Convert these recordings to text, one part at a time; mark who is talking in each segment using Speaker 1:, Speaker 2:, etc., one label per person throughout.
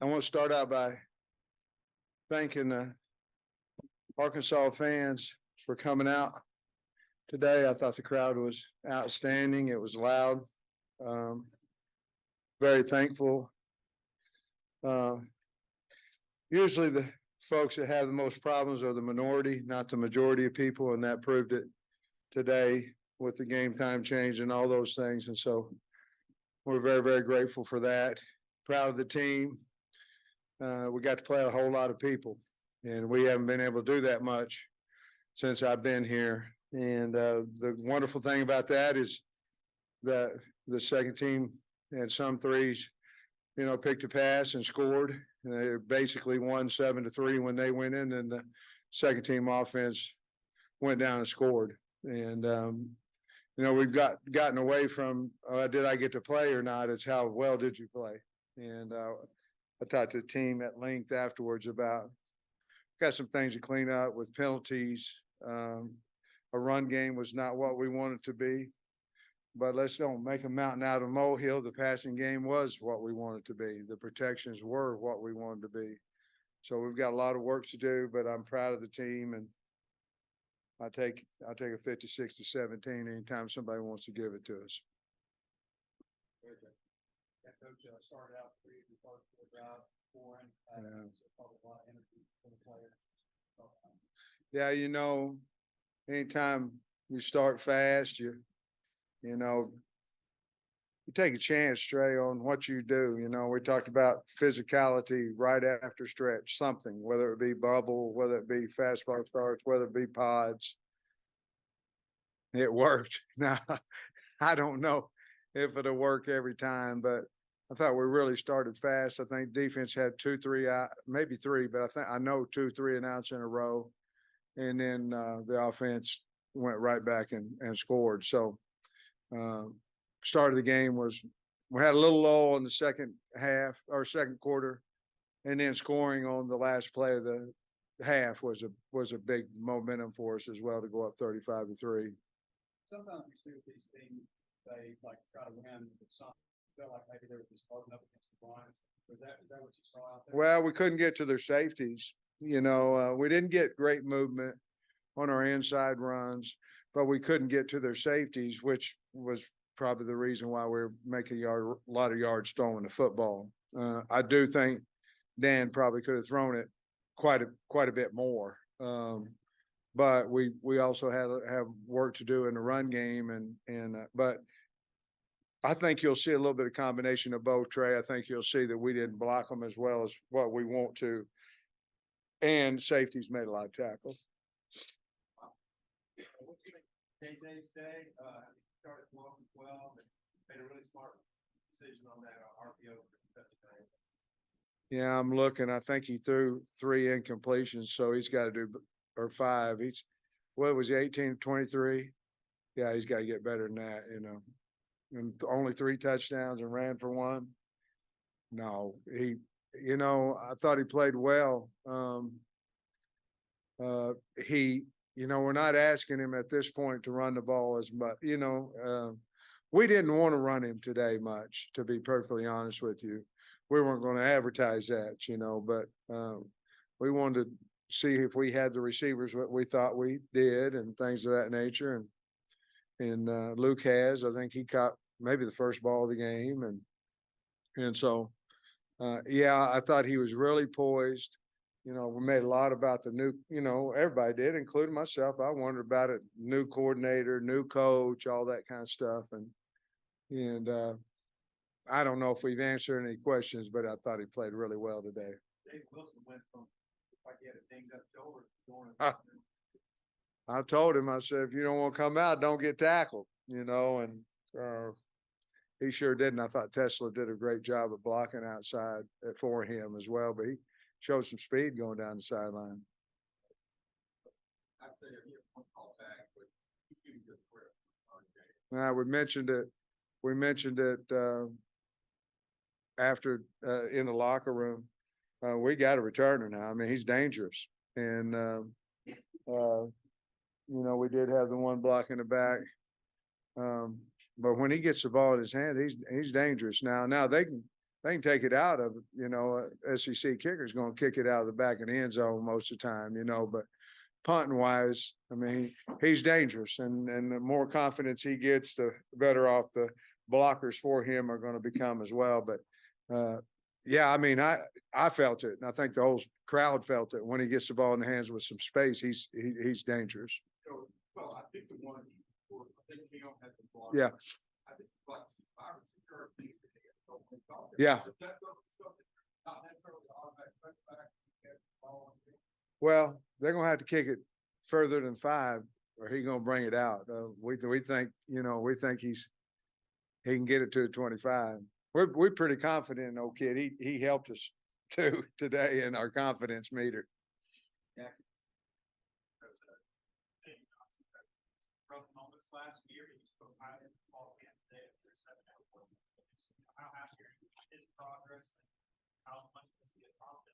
Speaker 1: I want to start out by thanking the Arkansas fans for coming out today. I thought the crowd was outstanding. It was loud. Very thankful. Usually the folks that have the most problems are the minority, not the majority of people, and that proved it today with the game time change and all those things. And so we're very, very grateful for that. Proud of the team. We got to play a whole lot of people, and we haven't been able to do that much since I've been here. And the wonderful thing about that is that the second team had some threes, picked a pass and scored. And they basically won 7-3 when they went in, and the second team offense went down and scored. And we've gotten away from did I get to play or not? It's how well did you play? And I talked to the team at length afterwards about got some things to clean up with penalties. A run game was not what we wanted to be, but let's don't make a mountain out of a molehill. The passing game was what we wanted to be. The protections were what we wanted to be. So we've got a lot of work to do, but I'm proud of the team, and I'll take a 56-17 anytime somebody wants to give it to us.
Speaker 2: Coach started out pretty hard for the job, scoring, probably a lot of energy for the players.
Speaker 1: Yeah, anytime you start fast, you take a chance, Trey, on what you do. We talked about physicality right after stretch, something, whether it be bubble, whether it be fastball starts, whether it be pods. It worked. Now, I don't know if it'll work every time, but I thought we really started fast. I think defense had 2-3 out, maybe 3, but I know 2-3 and outs in a row. And then the offense went right back and scored. So start of the game was, we had a little lull in the second half or second quarter, and then scoring on the last play of the half was a big momentum for us as well to go up 35-3.
Speaker 2: Sometimes you see with these teams, they like try to win with something. Felt like maybe they were just holding up against the blinds. Is that what you saw out there?
Speaker 1: Well, we couldn't get to their safeties. We didn't get great movement on our inside runs, but we couldn't get to their safeties, which was probably the reason why we're making a lot of yards throwing the football. I do think Dan probably could have thrown it quite a bit more. But we also have work to do in the run game, but I think you'll see a little bit of combination of both, Trey. I think you'll see that we didn't block them as well as what we want to, and safeties made a lot of tackles.
Speaker 2: KJ's day started 12-12 and made a really smart decision on that RPO.
Speaker 1: Yeah, I'm looking. I think he threw 3 incompletions, so he's got to do, or 5. What was he, 18-23? Yeah, he's got to get better than that, and only 3 touchdowns and ran for 1. No, I thought he played well. We're not asking him at this point to run the ball as much, we didn't want to run him today much, to be perfectly honest with you. We weren't going to advertise that, but we wanted to see if we had the receivers what we thought we did and things of that nature. And Luke has, I think he caught maybe the first ball of the game. And so, I thought he was really poised. We made a lot about the new, everybody did, including myself. I wondered about it, new coordinator, new coach, all that kind of stuff. And I don't know if we've answered any questions, but I thought he played really well today.
Speaker 2: Dave Wilson went from, like he had a dinged up shoulder, going
Speaker 1: I told him, I said, if you don't want to come out, don't get tackled, and he sure didn't. I thought Tesla did a great job of blocking outside for him as well, but he showed some speed going down the sideline. Now, we mentioned it after in the locker room. We got a returner now. I mean, he's dangerous. And, we did have the one block in the back. But when he gets the ball in his hand, he's dangerous. Now they can they can take it out of, SEC kicker's going to kick it out of the back of the end zone most of the time, but punting wise, I mean, he's dangerous, and the more confidence he gets, the better off the blockers for him are going to become as well. But yeah, I mean, I felt it, and I think the whole crowd felt it when he gets the ball in the hands with some space. He's dangerous.
Speaker 2: Well, I think the one, I think Keon had the block.
Speaker 1: Yeah.
Speaker 2: I think like 5 or 6 yard things.
Speaker 1: Yeah.
Speaker 2: Not necessarily automatic back.
Speaker 1: Well, they're gonna have to kick it further than 5, or he's gonna bring it out. We think, we think he can get it to the 25. We're pretty confident in old kid. He helped us too today in our confidence meter.
Speaker 2: Yeah. Moments last year, he spoke highly of the ball game today. How happy are you with his progress, and how much does he get confident?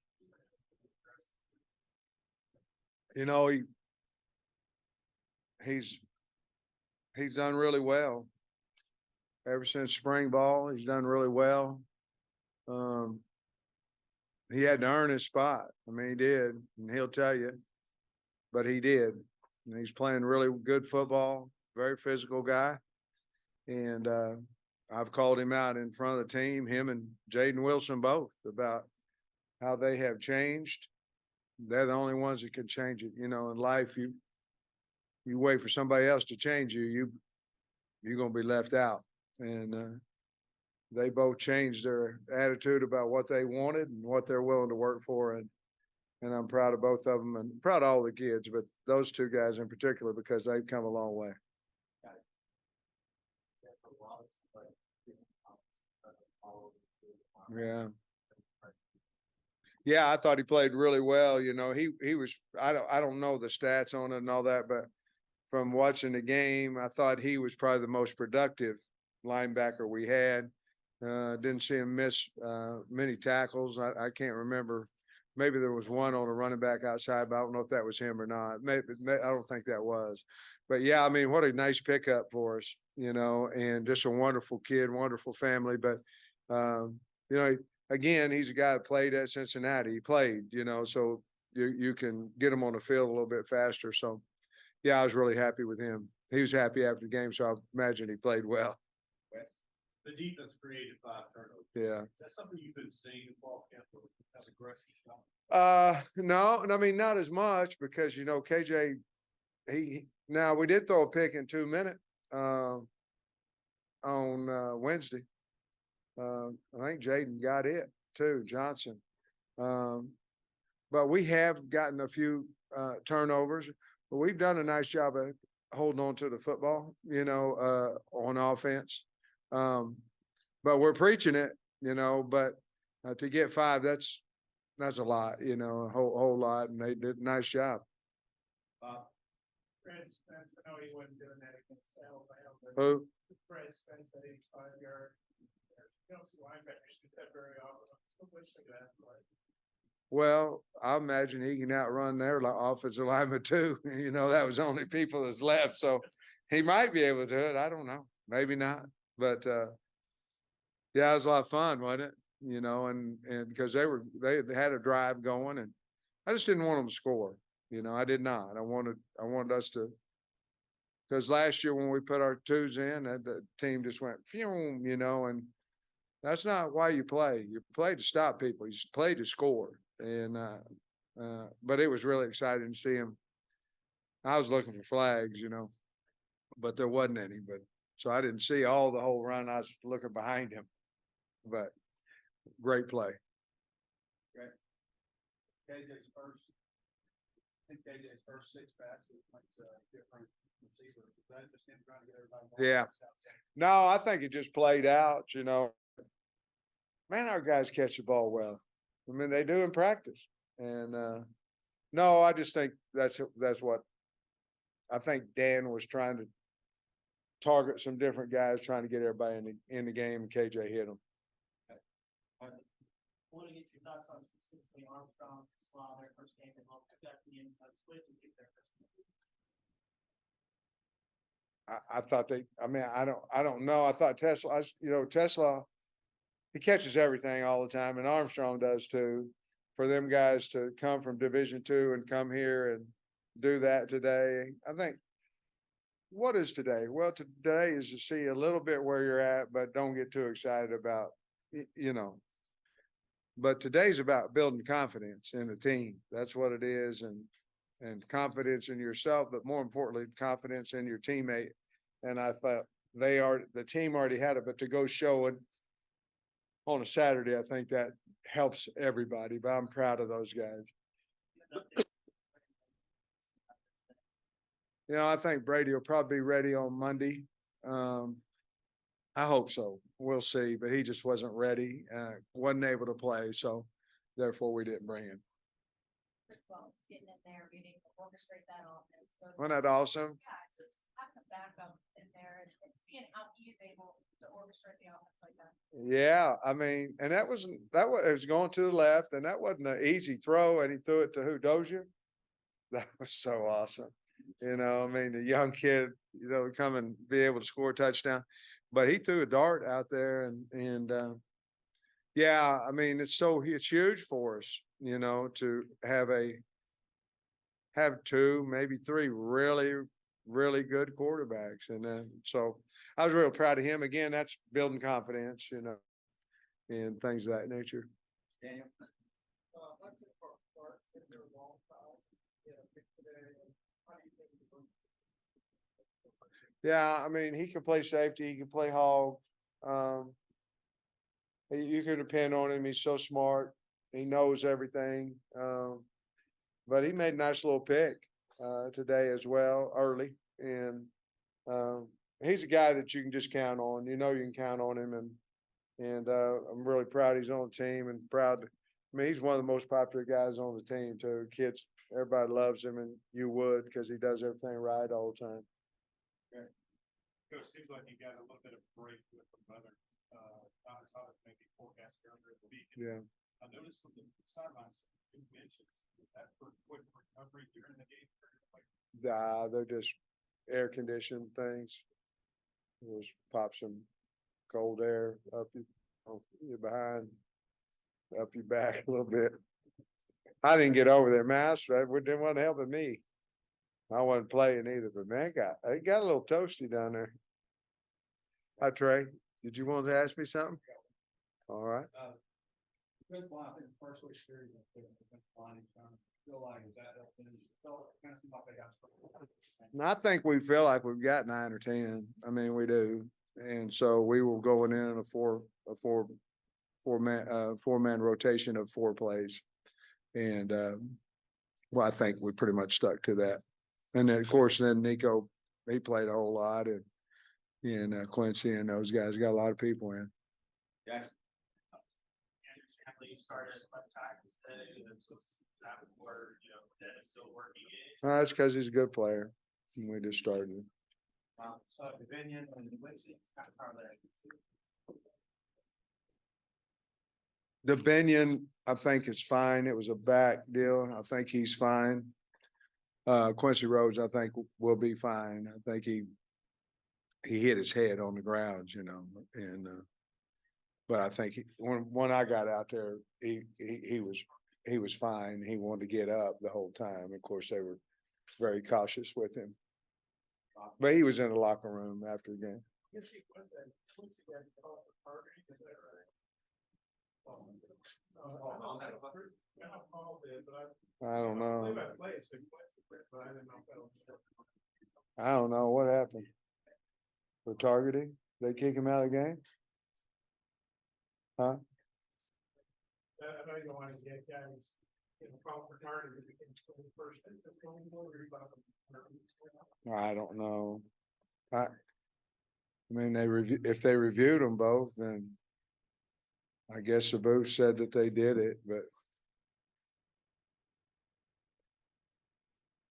Speaker 1: He's done really well. Ever since spring ball, he's done really well. He had to earn his spot. I mean, he did, and he'll tell you, but he did. And he's playing really good football, very physical guy. And I've called him out in front of the team, him and Jaden Wilson both, about how they have changed. They're the only ones that can change it. In life, you wait for somebody else to change you're going to be left out. And they both changed their attitude about what they wanted and what they're willing to work for. And I'm proud of both of them, and proud of all the kids, but those 2 guys in particular, because they've come a long way. Yeah. Yeah, I thought he played really well. He was, I don't know the stats on it and all that, but from watching the game, I thought he was probably the most productive linebacker we had. Didn't see him miss many tackles. I can't remember. Maybe there was one on a running back outside, but I don't know if that was him or not. Maybe I don't think that was. But yeah, I mean, what a nice pickup for us, and just a wonderful kid, wonderful family. But again, he's a guy that played at Cincinnati. He played, so you can get him on the field a little bit faster. So yeah, I was really happy with him. He was happy after the game, so I imagine he played well.
Speaker 2: Wes, the defense created 5 turnovers.
Speaker 1: Yeah.
Speaker 2: Is that something you've been seeing in fall camp as aggressive?
Speaker 1: No, I mean, not as much, because, KJ, now we did throw a pick in 2 minutes, on Wednesday. I think Jaden got it too, Johnson. But we have gotten a few turnovers, but we've done a nice job of holding on to the football, on offense. But we're preaching it, but to get 5, that's a lot, a whole lot, and they did a nice job.
Speaker 2: Fred Spence, I know he wasn't doing that against Alabama.
Speaker 1: Who?
Speaker 2: Fred Spence at 85 yards. You don't see linebackers do that very often. What's that like?
Speaker 1: Well, I imagine he can outrun their offensive lineman too. That was the only people that's left. So he might be able to do it. I don't know. Maybe not. But yeah, it was a lot of fun, wasn't it? And because they had a drive going, and I just didn't want them to score. I did not. I wanted us to, because last year when we put our 2s in, the team just went phew, and that's not why you play. You play to stop people. You play to score. And but it was really exciting to see him. I was looking for flags, but there wasn't any. But so I didn't see the whole run. I was looking behind him. But great play.
Speaker 2: Great. KJ's first 6 passes went to different receivers. Is that just him trying to get everybody more?
Speaker 1: Yeah. No, I think it just played out, Man, our guys catch the ball well. I mean, they do in practice. And no, I just think that's what I think Dan was trying to target, some different guys, trying to get everybody in the game, and KJ hit them.
Speaker 3: I want to get your thoughts on specifically Armstrong, Slaw, their first game, and I'll put that the inside switch and get their first game.
Speaker 1: I thought I don't know. I thought Tesla, he catches everything all the time, and Armstrong does too. For them guys to come from Division II and come here and do that today, I think. What is today? Well, today is to see a little bit where you're at, but don't get too excited about, you know. But today's about building confidence in the team. That's what it is, and confidence in yourself, but more importantly, confidence in your teammate. And I thought the team already had it, but to go show it on a Saturday, I think that helps everybody, but I'm proud of those guys. You know, I think Brady will probably be ready on Monday. I hope so. We'll see, but he just wasn't ready, wasn't able to play, so therefore we didn't bring him.
Speaker 4: Well, getting in there, being able to orchestrate that offense.
Speaker 1: Wasn't that awesome?
Speaker 4: Yeah, so just having a backup in there and seeing how he is able to orchestrate the offense like that.
Speaker 1: Yeah, I mean, and it was going to the left, and that wasn't an easy throw, and he threw it to who, Dozier? That was so awesome. You know, I mean, the young kid, you know, come and be able to score a touchdown, but he threw a dart out there, and yeah, I mean, it's huge for us, you know, to have two, maybe three really, really good quarterbacks. And then, so I was real proud of him. Again, that's building confidence, you know, and things of that nature.
Speaker 2: Daniel?
Speaker 1: Yeah, I mean, he can play safety, he can play hog. You can depend on him. He's so smart. He knows everything. But he made a nice little pick today as well, early. And he's a guy that you can just count on. You know you can count on him, and I'm really proud he's on the team, and proud. I mean, he's one of the most popular guys on the team too. Kids, everybody loves him, and you would, because he does everything right all the time.
Speaker 2: Okay. So it seems like you got a little bit of break with the weather. I saw this maybe forecast earlier in the week.
Speaker 1: Yeah.
Speaker 2: I noticed from the sidelines, you mentioned, is that for quick recovery during the game?
Speaker 1: They're just air conditioned things. Just pop some cold air up your behind, up your back a little bit. I didn't get over there, man. It wasn't helping me. I wasn't playing either, but man, it got a little toasty down there. Hi, Trey. Did you want to ask me something? All right.
Speaker 2: Chris Blount, I think partially sure you feel like is that kind of seemed like they got struck.
Speaker 1: And I think we feel like we've got 9 or 10. I mean, we do. And so we were going in a four-man rotation of 4 plays. And well, I think we pretty much stuck to that. And then of course, Nico, he played a whole lot, and Quincy and those guys got a lot of people in.
Speaker 2: Yes.
Speaker 3: You started left tackle today, that word, that is still working
Speaker 1: That's because he's a good player. And we just started him.
Speaker 2: Dominion and Quincy, how are they?
Speaker 1: Binion, I think is fine. It was a back deal. I think he's fine. Quincy Rhodes, I think will be fine. I think he hit his head on the ground, and but I think when I got out there, he was fine. He wanted to get up the whole time. Of course, they were very cautious with him, but he was in the locker room after the game. I don't know. I don't know what happened. For targeting, they kick him out of the game? Huh?
Speaker 2: I know you don't want to get guys in the proper target.
Speaker 1: I don't know. I mean, if they reviewed them both, then I guess the booth said that they did it, but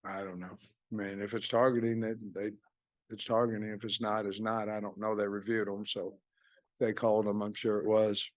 Speaker 1: I don't know. I mean, if it's targeting, it's targeting. If it's not, it's not. I don't know. They reviewed them, so if they called them, I'm sure it was.